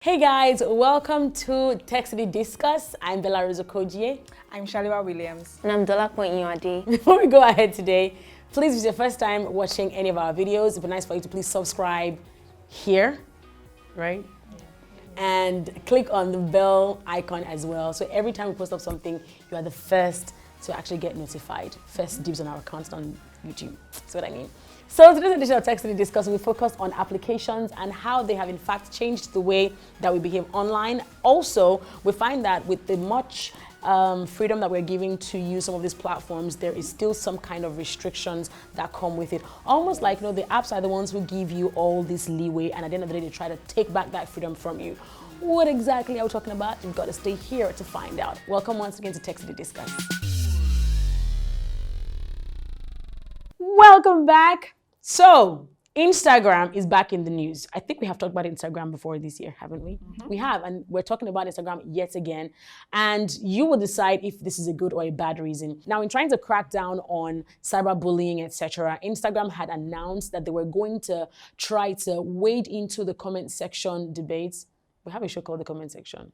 Hey guys, welcome to TechCity Discuss. I'm Bella Rosa-Kojie. I'm Shaliwa Williams. And I'm Dolapo Inyade. Before we go ahead today, please, if it's your first time watching any of our videos, it'd be nice for you to please subscribe here, right? And click on the bell icon as well. So every time we post up something, you are the first to actually get notified. First dibs on our account on YouTube. That's what I mean. So today's edition of TechCity Discuss, we focus on applications and how they have in fact changed the way that we behave online. Also, we find that with the much freedom that we're giving to use some of these platforms, there is still some kind of restrictions that come with it. Almost like, the apps are the ones who give you all this leeway, and at the end of the day, they try to take back that freedom from you. What exactly are we talking about? You've got to stay here to find out. Welcome once again to TechCity Discuss. Welcome back. So, Instagram is back in the news. I think we have talked about Instagram before this year, haven't we? We have, and we're talking about Instagram yet again. And you will decide if this is a good or a bad reason. Now, in trying to crack down on cyberbullying, etc., Instagram had announced that they were going to try to wade into the comment section debates. We have a show called The Comment Section.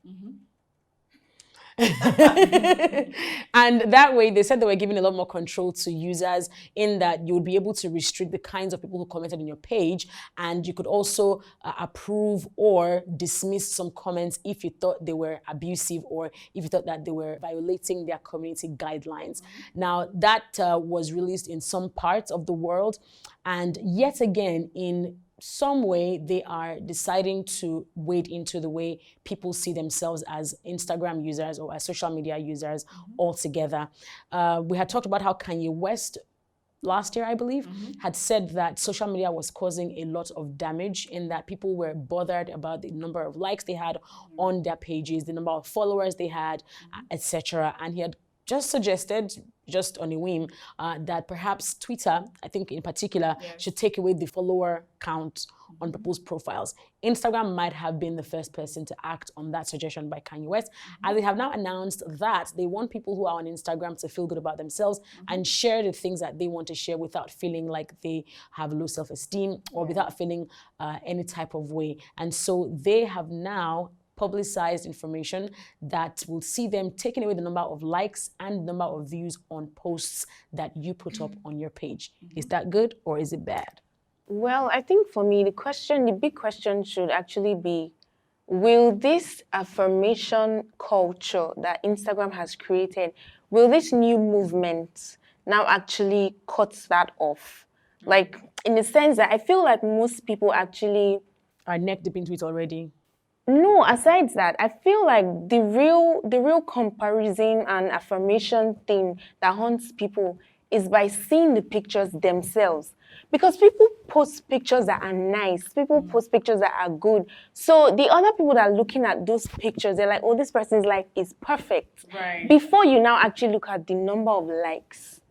And that way, they said they were giving a lot more control to users in that you would be able to restrict the kinds of people who commented on your page, and you could also approve or dismiss some comments if you thought they were abusive or if you thought that they were violating their community guidelines. Now, that was released in some parts of the world, and yet again, in some way, they are deciding to wade into the way people see themselves as Instagram users or as social media users altogether. We had talked about how Kanye West last year, I believe, had said that social media was causing a lot of damage in that people were bothered about the number of likes they had on their pages, the number of followers they had, etc. And he had just suggested, just on a whim, that perhaps Twitter, I think in particular, should take away the follower count on people's profiles. Instagram might have been the first person to act on that suggestion by Kanye West, and they have now announced that they want people who are on Instagram to feel good about themselves and share the things that they want to share without feeling like they have low self-esteem or without feeling any type of way. And so they have now publicized information that will see them taking away the number of likes and the number of views on posts that you put up on your page. Is that good or is it bad? Well, I think for me, the big question should actually be, will this affirmation culture that Instagram has created, will this new movement now actually cut that off? Like, in the sense that I feel like most people actually are neck deep into it already. No, aside that, I feel like the real comparison and affirmation thing that haunts people is by seeing the pictures themselves. Because people post pictures that are nice, people post pictures that are good. So the other people that are looking at those pictures, they're like, oh, this person's life is perfect. Right. Before you now actually look at the number of likes.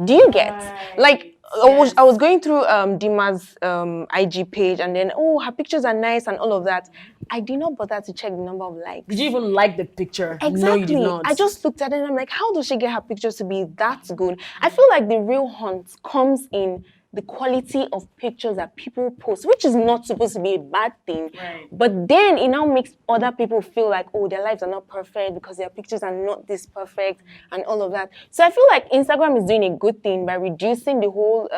Do you get? Right. Like, I was going through Dima's IG page, and then, her pictures are nice and all of that. I did not bother to check the number of likes. Did you even like the picture? Exactly. No, you did not. I just looked at it and I'm like, how does she get her pictures to be that good? I feel like the real hunt comes in the quality of pictures that people post, which is not supposed to be a bad thing. Right. But then it now makes other people feel like, oh, their lives are not perfect because their pictures are not this perfect and all of that. So I feel like Instagram is doing a good thing by reducing the whole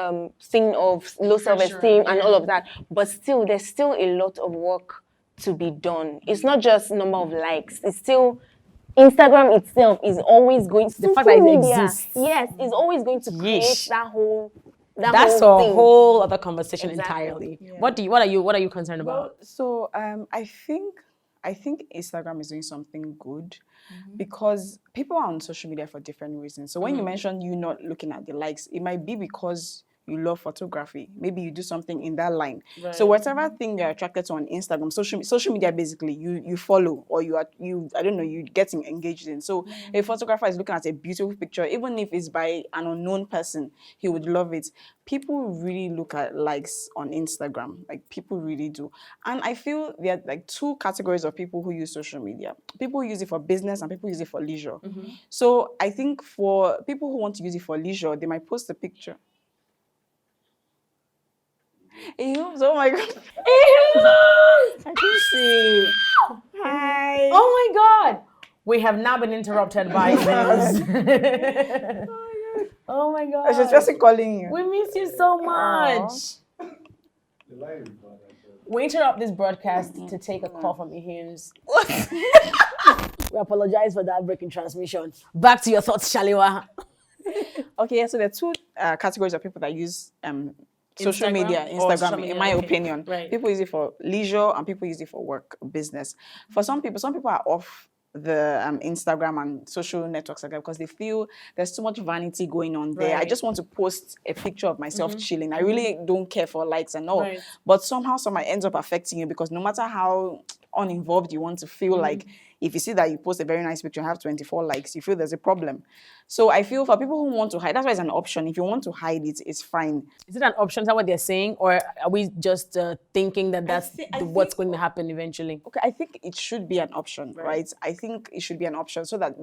thing of low self-esteem and all of that. But still, there's still a lot of work to be done. It's not just number of likes. It's still Instagram itself is always going to the fact that it exists. Yes, is always going to create that whole That's whole a thing. whole other conversation Exactly. entirely. Yeah. What are you concerned about? So I think Instagram is doing something good because people are on social media for different reasons. So when you mentioned you not looking at the likes, it might be because you love photography. Maybe you do something in that line. Right. So whatever thing you're attracted to on Instagram, social media basically, you follow or you getting engaged in. So a photographer is looking at a beautiful picture, even if it's by an unknown person, he would love it. People really look at likes on Instagram. Like, people really do. And I feel there are like two categories of people who use social media. People use it for business and people use it for leisure. So I think for people who want to use it for leisure, they might post a picture. Oh my God. I can see. Hi. Oh my God. We have now been interrupted by this. Oh my God. She's just calling you. We miss you so much. We interrupt this broadcast to take a call from Ihumes. We apologize for that breaking transmission. Back to your thoughts, Shaliwa. Okay, yeah, so there are two categories of people that use social media, Instagram, in my opinion. Right. People use it for leisure and people use it for work, business. For some people are off the Instagram and social networks like that because they feel there's too much vanity going on there. I Right. just want to post a picture of myself chilling. I really don't care for likes and all. Right. But somehow it ends up affecting you because no matter how uninvolved you want to feel, like if you see that you post a very nice picture and have 24 likes, you feel there's a problem. So I feel for people who want to hide, that's why it's an option. If you want to hide it, it's fine. Is it an option? Is that what they're saying? Or are we just thinking that that's what's going to happen eventually? Okay, I think it should be an option, right? I think it should be an option so that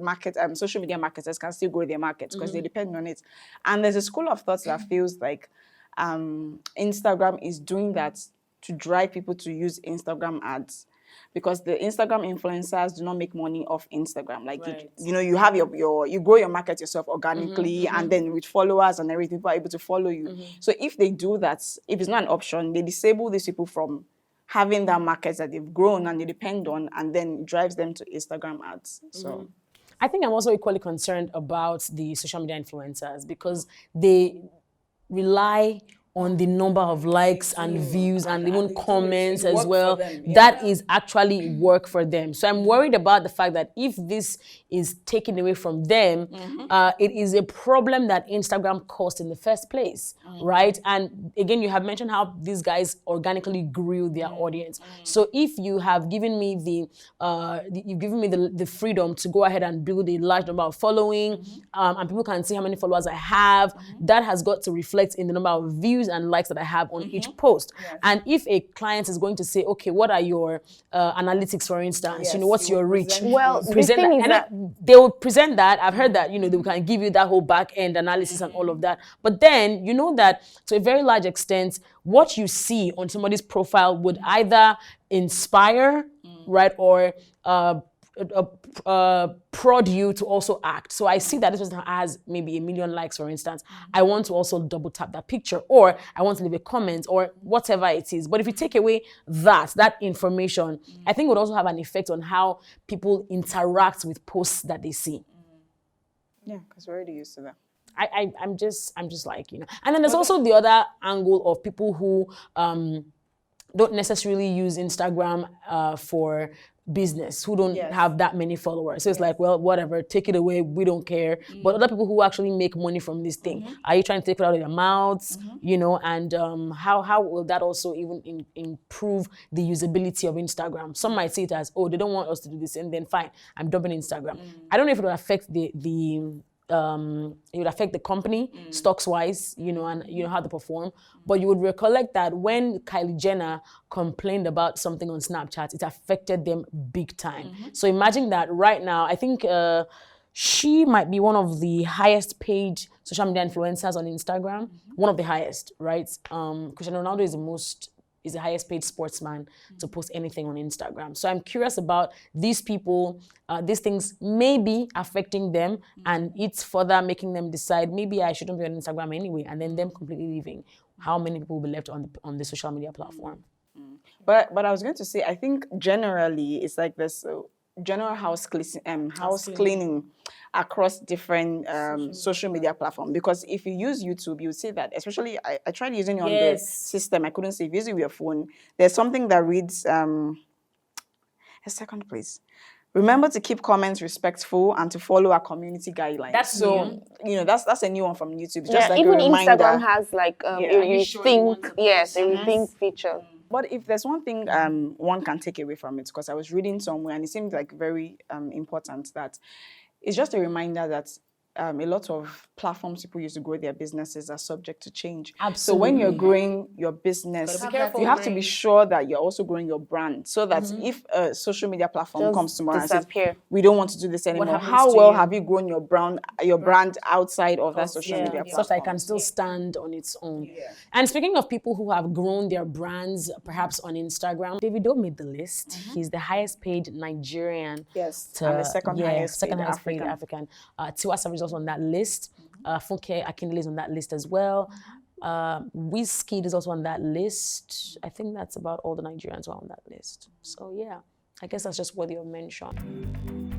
social media marketers can still grow their markets because they depend on it. And there's a school of thought that feels like Instagram is doing that to drive people to use Instagram ads. Because the Instagram influencers do not make money off Instagram. Like, you have you grow your market yourself organically and then with followers and everything, people are able to follow you. So if they do that, if it's not an option, they disable these people from having that market that they've grown and they depend on, and then it drives them to Instagram ads. So I think I'm also equally concerned about the social media influencers because they rely on the number of likes and views and even comments as well. That is actually work for them. So I'm worried about the fact that if this is taken away from them, it is a problem that Instagram caused in the first place, right? And again, you have mentioned how these guys organically grew their audience. So if you have given me the freedom to go ahead and build a large number of following, and people can see how many followers I have, that has got to reflect in the number of views and likes that I have on each post. And if a client is going to say, okay, what are your analytics, for instance? What's your reach? Well, the Present thing that. is And that they will present that. I've heard that, they can give you that whole back end analysis and all of that. But then you know that to a very large extent, what you see on somebody's profile would either inspire, right, or prod you to also act. So I see that this person has maybe 1 million likes, for instance. I want to also double tap that picture, or I want to leave a comment, or whatever it is. But if you take away that information, I think it would also have an effect on how people interact with posts that they see. yeah, because we're already used to that. I'm just like, And then there's also the other angle of people who don't necessarily use Instagram for business, who don't have that many followers. So it's like, well, whatever, take it away, we don't care. But other people who actually make money from this thing, are you trying to take it out of their mouths? And how will that also even improve the usability of Instagram? Some might see it as, oh, they don't want us to do this, and then fine, I'm dumping Instagram. I don't know if it will affect it would affect the company stocks wise, and how they perform. But you would recollect that when Kylie Jenner complained about something on Snapchat, it affected them big time. So imagine that right now, I think she might be one of the highest paid social media influencers on Instagram, one of the highest, right? Cristiano Ronaldo is the highest paid sportsman to post anything on Instagram. So I'm curious about these people, these things may be affecting them, and it's further making them decide, maybe I shouldn't be on Instagram anyway, and then them completely leaving. How many people will be left on the social media platform? But I was going to say, I think generally it's like this general house cleaning across different social media platforms. Because if you use YouTube, you see that, especially I tried using it on the system. I couldn't see. If you use it with your phone, there's something that reads, a second please. Remember to keep comments respectful and to follow our community guidelines. That's so new. That's a new one from YouTube. It's just like even a reminder. Instagram has like a rethink feature. But if there's one thing one can take away from it, because I was reading somewhere and it seemed like very important, that it's just a reminder that a lot of platforms people use to grow their businesses are subject to change. So when you're Absolutely. growing your business, Gotta be careful. you have to be sure that you're also growing your brand, so that if a social media platform Just comes tomorrow and says, disappear. we don't want to do this anymore, happens how to well you? have you grown your brand outside of that social Yeah, media such platform? that it can still stand on its own. And speaking of people who have grown their brands, perhaps on Instagram, Davido made the list. He's the highest paid Nigerian. Yes, and the second highest paid paid African. Tiwa Savage is also on that list. Funke Akindele is on that list as well. Wizkid is also on that list. I think that's about all the Nigerians who are on that list. So yeah, I guess that's just worthy of mention.